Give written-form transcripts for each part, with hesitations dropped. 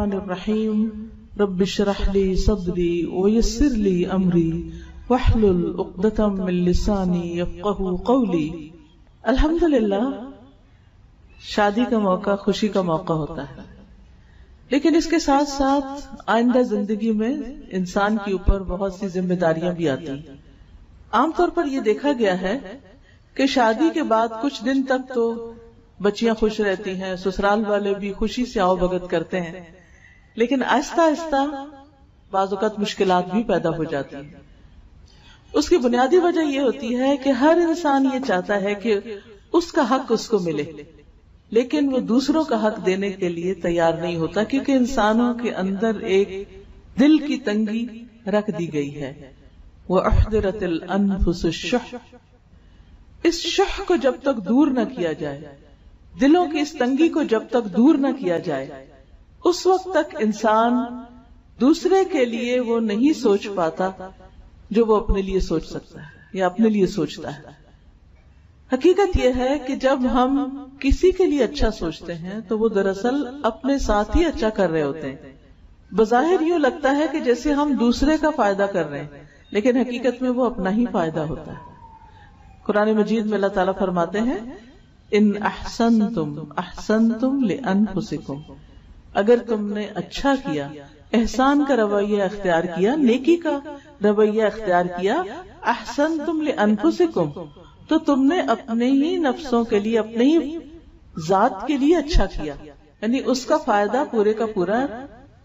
الرحیم رب اشرح لی صدری ویسر لی امری واحلل عقدۃ من لسانی یفقہوا قولی۔ الحمدللہ شادی کا موقع خوشی کا موقع ہوتا ہے، لیکن اس کے ساتھ ساتھ آئندہ زندگی میں انسان کے اوپر بہت سی ذمہ داریاں بھی آتی ہیں۔ عام طور پر یہ دیکھا گیا ہے کہ شادی کے بعد کچھ دن تک تو بچیاں خوش رہتی ہیں، سسرال والے بھی خوشی سے آؤ بھگت کرتے ہیں، لیکن آہستہ آہستہ بعض اوقات مشکلات بھی پیدا ہو جاتی ہیں۔ اس کی بنیادی وجہ یہ ہوتی ہے کہ ہر انسان یہ چاہتا ہے کہ اس کا حق اس کو ملے، لیکن وہ دوسروں کا حق دینے کے لیے تیار نہیں ہوتا، کیونکہ انسانوں کے اندر ایک دل کی تنگی رکھ دی گئی ہے۔ وَأُحْضِرَتِ الْأَنفُسُ الشُّحَّ، اس شح کو جب تک دور نہ کیا جائے، دلوں کی اس تنگی کو جب تک دور نہ کیا جائے، اس وقت تک انسان دوسرے کے لیے وہ نہیں سوچ پاتا جو وہ اپنے لیے سوچ سکتا ہے یا اپنے لیے سوچتا ہے۔ حقیقت یہ ہے کہ جب ہم کسی کے لیے اچھا سوچتے ہیں تو وہ دراصل اپنے ساتھ ہی اچھا کر رہے ہوتے ہیں۔ بظاہر یوں لگتا ہے کہ جیسے ہم دوسرے کا فائدہ کر رہے ہیں، لیکن حقیقت میں وہ اپنا ہی فائدہ ہوتا ہے۔ قرآن مجید میں اللہ تعالیٰ فرماتے ہیں ان احسنتم احسنتم لانفسکم، اگر تم نے اچھا کیا، احسان کا رویہ اختیار کیا، نیکی کا رویہ اختیار کیا، احسنتم لانفسکم، تو تم نے اپنے ہی نفسوں کے لیے، اپنے ہی ذات کے لیے اچھا کیا، یعنی اس کا فائدہ پورے کا پورا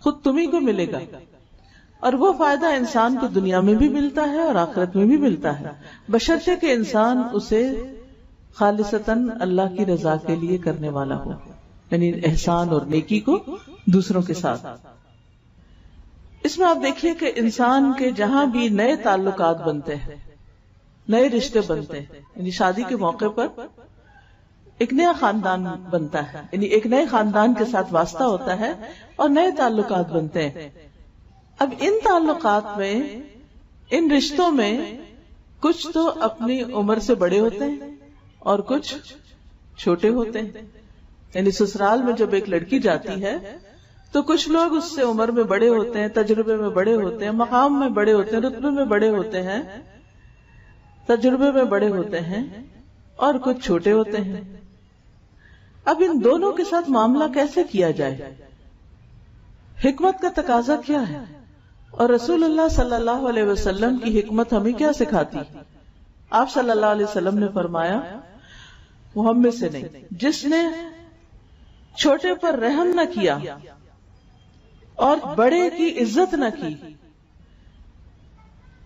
خود تمہیں کو ملے گا، اور وہ فائدہ انسان کو دنیا میں بھی ملتا ہے اور آخرت میں بھی ملتا ہے، بشرطے کہ انسان اسے خالصتاً اللہ کی رضا کے لیے کرنے والا ہو، یعنی احسان اور نیکی کو دوسروں کے ساتھ۔ اس میں آپ دیکھیے کہ انسان کے جہاں بھی نئے تعلقات بنتے ہیں، نئے رشتے بنتے ہیں، یعنی شادی کے موقع پر ایک نیا خاندان بنتا ہے، یعنی ایک نئے خاندان کے ساتھ واسطہ ہوتا ہے اور نئے تعلقات بنتے ہیں۔ اب ان تعلقات میں، ان رشتوں میں کچھ تو اپنی عمر سے بڑے ہوتے ہیں اور کچھ چھوٹے ہوتے ہیں، یعنی سسرال میں جب ایک لڑکی جاتی ہے تو کچھ لوگ اس سے عمر میں بڑے ہوتے ہیں، تجربے میں بڑے ہوتے ہیں، مقام میں بڑے ہوتے ہیں، رتبے میں بڑے ہوتے ہیں، تجربے میں بڑے ہوتے ہیں، اور کچھ چھوٹے ہوتے ہیں۔ اب ان دونوں کے ساتھ معاملہ کیسے کیا جائے؟ حکمت کا تقاضا کیا ہے؟ اور رسول اللہ صلی اللہ علیہ وسلم کی حکمت ہمیں کیا سکھاتی؟ آپ صلی اللہ علیہ وسلم نے فرمایا وہ ہم میں سے نہیں، جس نے چھوٹے پر رحم نہ کیا اور بڑے کی عزت نہ کی۔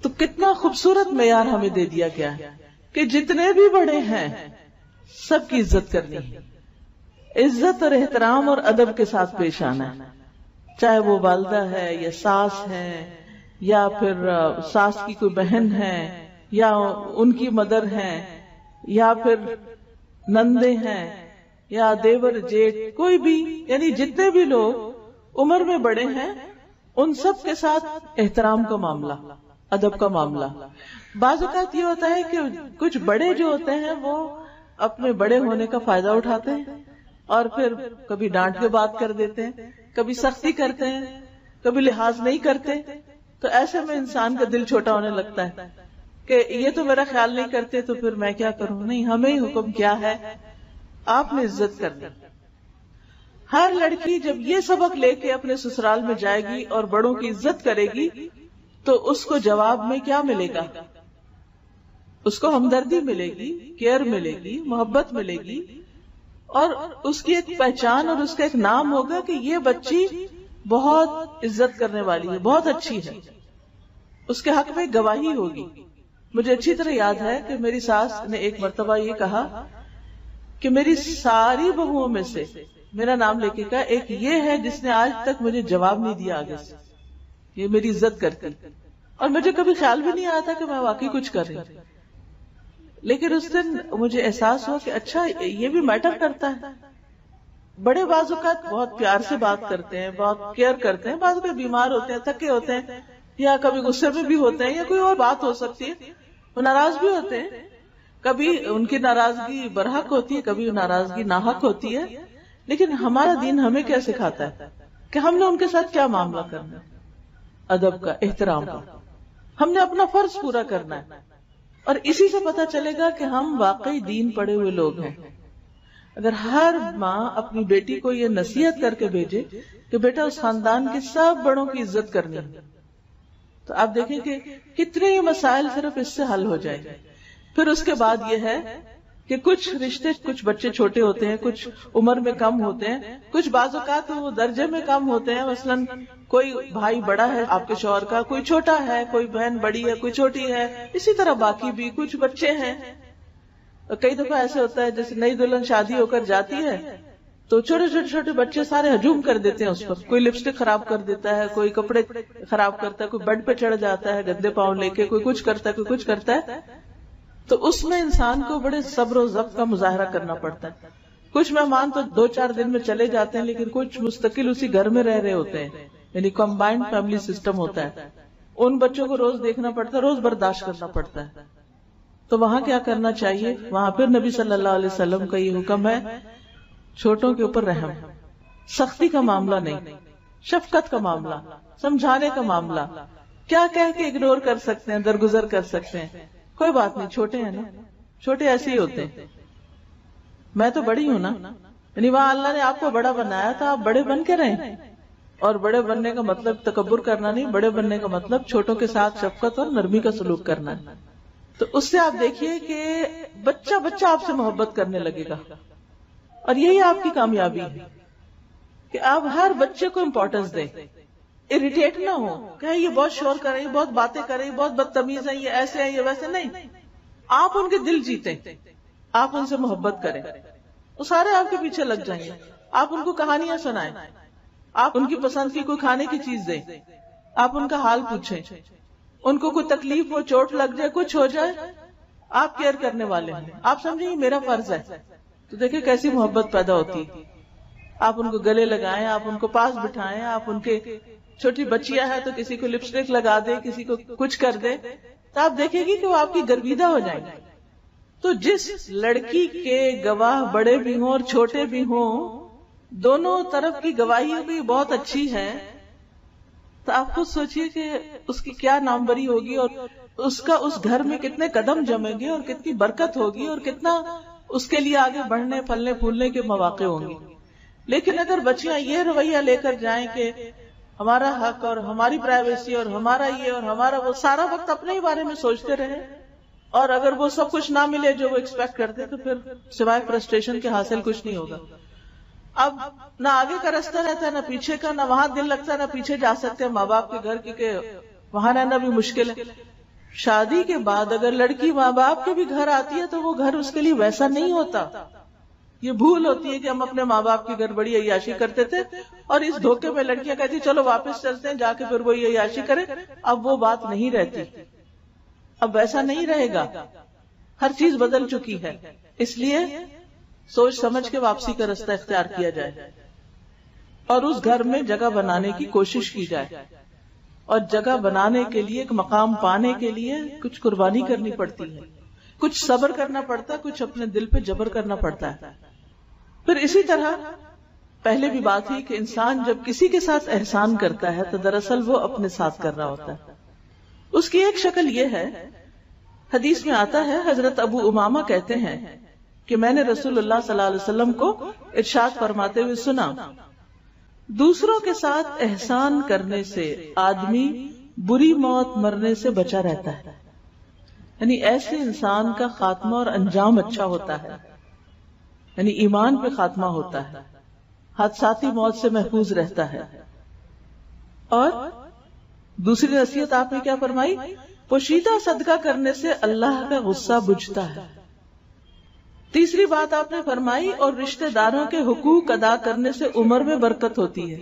تو کتنا خوبصورت معیار ہمیں دے دیا گیا ہے کہ جتنے بھی بڑے ہیں سب کی عزت کرنی ہے، عزت اور احترام اور ادب کے ساتھ پیش آنا ہے، چاہے وہ والدہ ہے یا ساس ہے یا پھر ساس کی کوئی بہن ہے یا ان کی مدر ہے یا پھر نندے ہیں یا دیور جیٹ، کوئی بھی، یعنی جتنے بھی لوگ عمر میں بڑے ہیں ان سب کے ساتھ احترام کا معاملہ، ادب کا معاملہ۔ بعض اوقات یہ ہوتا ہے کہ کچھ بڑے جو ہوتے ہیں وہ اپنے بڑے ہونے کا فائدہ اٹھاتے ہیں اور پھر کبھی ڈانٹ کے بات کر دیتے ہیں، کبھی سختی کرتے ہیں، کبھی لحاظ نہیں کرتے، تو ایسے میں انسان کا دل چھوٹا ہونے لگتا ہے کہ یہ تو میرا خیال نہیں کرتے تو پھر میں کیا کروں۔ نہیں، ہمیں ہی حکم کیا ہے، آپ نے عزت کرنی۔ ہر لڑکی جب یہ سبق لے کے اپنے سسرال میں جائے گی اور بڑوں کی عزت کرے گی تو اس کو جواب میں کیا ملے گا؟ اس کو ہمدردی ملے گی، کیئر ملے گی، محبت ملے گی، اور اس کی ایک پہچان اور اس کا ایک نام ہوگا کہ یہ بچی بہت عزت کرنے والی ہے، بہت اچھی ہے، اس کے حق میں گواہی ہوگی۔ مجھے اچھی طرح یاد ہے کہ میری ساس نے ایک مرتبہ یہ کہا کہ میری ساری بہوؤں میں سے میرا نام لے کے کہا ایک یہ ہے جس نے آج تک مجھے جواب نہیں دیا آگے سے، یہ میری عزت کرتی، اور مجھے کبھی خیال بھی نہیں آیا تھا کہ میں واقعی کچھ کر رہی ہوں، لیکن اس دن مجھے احساس ہوا کہ اچھا یہ بھی میٹر کرتا ہے۔ بڑے بعض اوقات بہت پیار سے بات کرتے ہیں، بہت کیئر کرتے ہیں، بعض اوقات بیمار ہوتے ہیں، تھکے ہوتے ہیں، یا کبھی غصے میں بھی ہوتے ہیں، یا کوئی اور بات ہو سکتی ہے، وہ ناراض بھی ہوتے ہیں، کبھی ان کی ناراضگی برحق ہوتی ہے، کبھی ناراضگی ناحق ہوتی ہے، لیکن ہمارا دین ہمیں کیا سکھاتا ہے کہ ہم نے ان کے ساتھ کیا معاملہ کرنا ہے، ادب کا، احترام کا. ہم نے اپنا فرض پورا کرنا ہے. اور اسی سے پتہ چلے گا کہ ہم واقعی دین پڑھے ہوئے لوگ ہیں. اگر ہر ماں اپنی بیٹی کو یہ نصیحت کر کے بھیجے کہ بیٹا اس خاندان کے سب بڑوں کی عزت کرنی ہے، تو آپ دیکھیں کہ کتنے ہی مسائل صرف اس سے حل ہو جائیں گے. پھر اس کے بعد یہ ہے کہ کچھ رشتے، کچھ بچے چھوٹے ہوتے ہیں، کچھ عمر میں کم ہوتے ہیں، کچھ بعض اوقات وہ درجے میں کم ہوتے ہیں. مثلاً کوئی بھائی بڑا ہے آپ کے شوہر کا، کوئی چھوٹا ہے، کوئی بہن بڑی ہے، کوئی چھوٹی ہے، اسی طرح باقی بھی کچھ بچے ہیں. کئی دفعہ ایسے ہوتا ہے جیسے نئی دلہن شادی ہو کر جاتی ہے تو چھوٹے چھوٹے چھوٹے بچے سارے ہجوم کر دیتے ہیں اس پر. کوئی لپسٹک خراب کر دیتا ہے، کوئی کپڑے خراب کرتا ہے، کوئی بیڈ پہ چڑھ جاتا ہے گندے پاؤں لے کے، کوئی کچھ کرتا ہے، کوئی کچھ کرتا ہے. تو اس میں انسان کو بڑے صبر و ضبط کا مظاہرہ کرنا پڑتا ہے. کچھ مہمان تو 2-4 دن میں چلے جاتے ہیں، لیکن کچھ مستقل اسی گھر میں رہ رہے ہوتے ہیں، یعنی کمبائنڈ فیملی سسٹم ہوتا ہے. ان بچوں کو روز دیکھنا پڑتا ہے، روز برداشت کرنا پڑتا ہے. تو وہاں کیا کرنا چاہیے؟ وہاں پھر نبی صلی اللہ علیہ وسلم کا یہ حکم ہے، چھوٹوں کے اوپر رحم، سختی کا معاملہ نہیں، شفقت کا معاملہ، سمجھانے کا معاملہ. کیا کہہ کے اگنور کر سکتے ہیں، درگزر کر سکتے ہیں، کوئی بات نہیں، چھوٹے ہیں نا، چھوٹے ایسے ہی ہوتے ہیں. میں تو بڑی ہوں نا، یعنی وہاں اللہ نے آپ کو بڑا بنایا تھا، آپ بڑے بن کے رہیں. اور بڑے بننے کا مطلب تکبر کرنا نہیں، بڑے بننے کا مطلب چھوٹوں کے ساتھ شفقت اور نرمی کا سلوک کرنا ہے. تو اس سے آپ دیکھیے کہ بچہ بچہ آپ سے محبت کرنے لگے گا. اور یہی آپ کی کامیابی ہے کہ آپ ہر بچے کو امپورٹنس دیں، اریٹیٹ نہ ہو کہ یہ بہت شور کر رہی، بہت باتیں کر رہی، بہت بدتمیز ہے، یہ ایسے ہیں، یہ ویسے. نہیں، آپ ان کے دل جیتیں، آپ ان سے محبت کریں، وہ سارے آپ کے پیچھے لگ جائیں گے. آپ ان کو کہانیاں سنائیں، آپ ان کی پسند کی کوئی کھانے کی چیز دیں، آپ ان کا حال پوچھیں. ان کو کوئی تکلیف ہو، چوٹ لگ جائے، کچھ ہو جائے، آپ کیئر کرنے والے ہیں، آپ سمجھیں یہ میرا فرض ہے. تو دیکھیں کیسی محبت پیدا ہوتی ہے. آپ ان کو گلے لگائیں، آپ ان کو پاس بٹھائیں، آپ ان کے چھوٹی بچیاں ہیں تو کسی کو لپسٹک لگا دے، کسی کو کچھ کر دے، تو آپ دیکھیں گی کہ وہ آپ کی گرویدہ ہو جائیں گے. تو جس لڑکی کے گواہ بڑے بھی ہوں اور چھوٹے بھی ہوں، دونوں طرف کی گواہی بھی بہت اچھی ہے، تو آپ خود سوچئے کہ اس کی کیا ناموری ہوگی، اور اس کا اس گھر میں کتنے قدم جمیں گے، اور کتنی برکت ہوگی، اور کتنا اس کے لیے آگے بڑھنے پھلنے پھولنے کے مواقع ہوں گے. لیکن اگر بچیاں یہ رویہ لے کر جائیں کہ ہمارا حق اور ہماری پرائیویسی اور ہمارا یہ اور ہمارا وہ، سارا وقت اپنے ہی بارے میں سوچتے رہے، اور اگر وہ سب کچھ نہ ملے جو وہ ایکسپیکٹ کرتے، تو پھر سوائے فرسٹریشن کے حاصل کچھ نہیں ہوگا. اب نہ آگے کا راستہ رہتا ہے، نہ پیچھے کا، نہ وہاں دل لگتا ہے، نہ پیچھے جا سکتے ہیں ماں باپ کے گھر، کیونکہ وہاں رہنا بھی مشکل ہے. شادی کے بعد اگر لڑکی ماں باپ کے بھی گھر آتی ہے تو وہ گھر اس کے لیے ویسا نہیں ہوتا. یہ بھول ہوتی ہے کہ ہم اپنے ماں باپ کے گھر بڑی عیاشی کرتے تھے، اور اس دھوکے میں لڑکیاں کہتی چلو واپس چلتے ہیں، جا کے پھر وہ عیاشی کرے. اب وہ بات نہیں رہتی، اب ایسا نہیں رہے گا، ہر چیز بدل چکی ہے. اس لیے سوچ سمجھ کے واپسی کا راستہ اختیار کیا جائے، اور اس گھر میں جگہ بنانے کی کوشش کی جائے. اور جگہ بنانے کے لیے، ایک مقام پانے کے لیے کچھ قربانی کرنی پڑتی ہے، کچھ صبر کرنا پڑتا ہے، کچھ اپنے دل پہ جبر کرنا پڑتا ہے. پھر اسی طرح پہلے بھی بات ہوئی کہ انسان جب کسی کے ساتھ احسان کرتا ہے تو دراصل وہ اپنے ساتھ کر رہا ہوتا ہے. اس کی ایک شکل یہ ہے، حدیث میں آتا ہے، حضرت ابو امامہ کہتے ہیں کہ میں نے رسول اللہ صلی اللہ علیہ وسلم کو ارشاد فرماتے ہوئے سنا، دوسروں کے ساتھ احسان کرنے سے آدمی بری موت مرنے سے بچا رہتا ہے. یعنی ایسے انسان کا خاتمہ اور انجام اچھا ہوتا ہے، یعنی ایمان پہ خاتمہ ہوتا ہے، حادثاتی موت سے محفوظ رہتا ہے. اور دوسری نصیحت آپ نے کیا فرمائی؟ پوشیدہ صدقہ کرنے سے اللہ کا غصہ بجھتا ہے. تیسری بات آپ نے فرمائی، اور رشتہ داروں کے حقوق ادا کرنے سے عمر میں برکت ہوتی ہے.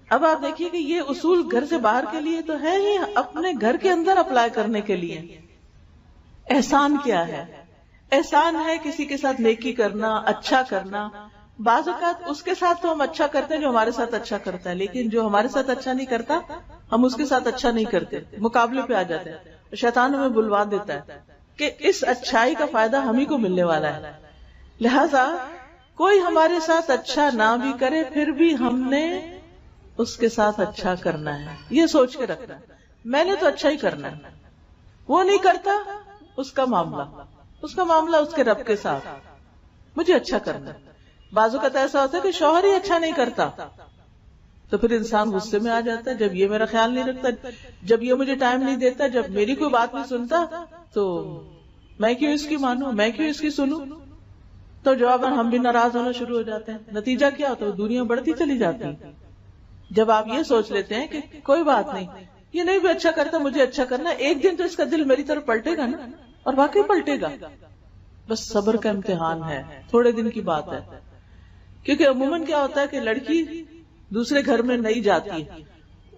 اب آپ دیکھیے کہ یہ اصول گھر سے باہر کے لیے تو ہے ہی، اپنے گھر کے اندر اپلائی کرنے کے لیے. احسان کیا ہے؟ احسان ہے کسی کے ساتھ نیکی کرنا، اچھا کرنا. بعض اوقات اس کے ساتھ تو ہم اچھا کرتے ہیں جو ہمارے ساتھ اچھا کرتا ہے، لیکن جو ہمارے ساتھ اچھا نہیں کرتا ہم اس کے ساتھ اچھا نہیں کرتے، مقابلے پہ آ جاتے ہیں. شیطان ہمیں بلوا دیتا ہے کہ اس اچھائی کا فائدہ ہم ہی کو ملنے والا ہے، لہذا کوئی ہمارے ساتھ اچھا نہ بھی کرے پھر بھی ہم نے اس کے ساتھ اچھا کرنا ہے، یہ سوچ کے رکھنا ہے میں نے تو اچھا ہی کرنا ہے. وہ نہیں کرتا، اس کا معاملہ اس کے رب کے ساتھ، مجھے اچھا کرنا ہے. بعض اوقات ایسا ہوتا ہے کہ شوہر ہی اچھا نہیں کرتا تو پھر انسان غصے میں آ جاتا ہے، جب یہ میرا خیال نہیں رکھتا، جب یہ مجھے ٹائم نہیں دیتا، جب میری کوئی بات نہیں سنتا تو میں کیوں اس کی مانوں، میں کیوں اس کی سنوں. تو جواباً ہم بھی ناراض ہونا شروع ہو جاتے ہیں. نتیجہ کیا ہوتا ہے؟ دنیا بڑھتی چلی جاتی ہے. جب آپ یہ سوچ لیتے ہیں کہ کوئی بات نہیں، یہ نہیں بھی اچھا کرتا، مجھے اچھا کرنا، ایک دن تو اس کا دل میری طرف پلٹے گا نا، اور واقعی پلٹے گا. بس صبر کا امتحان ہے، تھوڑے دن کی بات ہے. کیونکہ عموماً کیا ہوتا ہے کہ لڑکی دوسرے گھر میں نہیں جاتی ہے،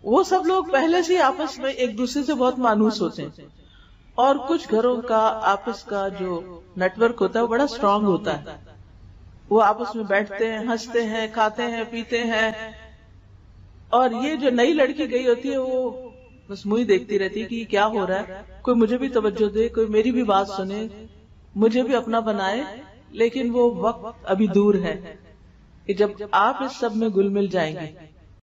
وہ سب لوگ پہلے سے آپس میں ایک دوسرے سے بہت مانوس ہوتے ہیں، اور کچھ گھروں کا آپس کا جو نیٹ ورک ہوتا ہے وہ بڑا اسٹرانگ ہوتا ہے. وہ آپس میں بیٹھتے ہیں، ہنستے ہیں، کھاتے ہیں، پیتے ہیں. اور یہ جو نئی لڑکی گئی ہوتی ہے وہ بس منہ ہی دیکھتی رہتی ہے کہ یہ کیا ہو رہا ہے، کوئی مجھے بھی توجہ دے، کوئی میری بھی بات سنے، مجھے بھی اپنا بنائے. لیکن وہ وقت ابھی دور ہے کہ جب آپ اس سب میں گل مل جائیں گے.